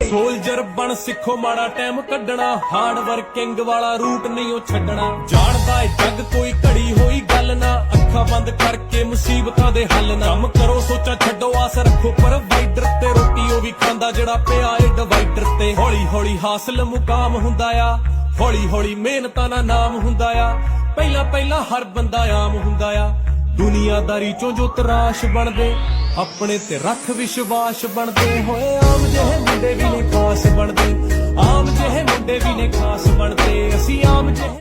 Soldier ਬਣ ਸਿੱਖੋ ਮਾੜਾ ਟਾਈਮ ਕੱਢਣਾ, ਹਾਰਡ ਵਰਕਿੰਗ ਵਾਲਾ ਰੂਟ ਨਹੀਂ ਉਹ ਛੱਡਣਾ। ਜਾਣਦਾ ਏ ਜੱਗ ਕੋਈ ਘੜੀ ਹੋਈ ਗੱਲ ਨਾ, ਅੱਖਾਂ ਬੰਦ ਕਰਕੇ ਮੁਸੀਬਤਾਂ ਦੇ ਹੱਲ ਨਾ। ਕੰਮ ਕਰੋ ਸੋਚਾਂ ਛੱਡੋ ਆਸ ਰੱਖੋ ਪ੍ਰੋਵਾਈਡਰ ਤੇ, ਰੋਟੀ ਉਹ ਵੀ ਖਾਂਦਾ ਜਿਹੜਾ ਪਿਆ ਏ ਡਿਵਾਈਡਰ ਤੇ। ਹੌਲੀ ਹੌਲੀ ਹਾਸਲ ਮੁਕਾਮ ਹੁੰਦਾ ਆ, ਹੌਲੀ ਹੌਲੀ ਮਿਹਨਤਾਂ ਦਾ ਨਾਮ ਹੁੰਦਾ ਆ। ਪਹਿਲਾਂ ਪਹਿਲਾਂ ਹਰ ਬੰਦਾ ਆਮ ਹੁੰਦਾ ਆ, ਦੁਨੀਆਦਾਰੀ ਚੋਂ ਜੋ ਤਰਾਸ਼ ਬਣਦੇ, ਆਪਣੇ ਤੇ ਰੱਖ ਵਿਸ਼ਵਾਸ ਬਣਦੇ। ਹੋਏ ਆਮ ਜਿਹੇ ਮੁੰਡੇ ਵੀ ਨੇ ਖਾਸ ਬਣਦੇ, ਆਮ ਜਿਹੇ ਮੁੰਡੇ ਵੀ ਨੇ ਖਾਸ ਬਣਦੇ। ਅਸੀਂ ਆਮ ਜਿਹੇ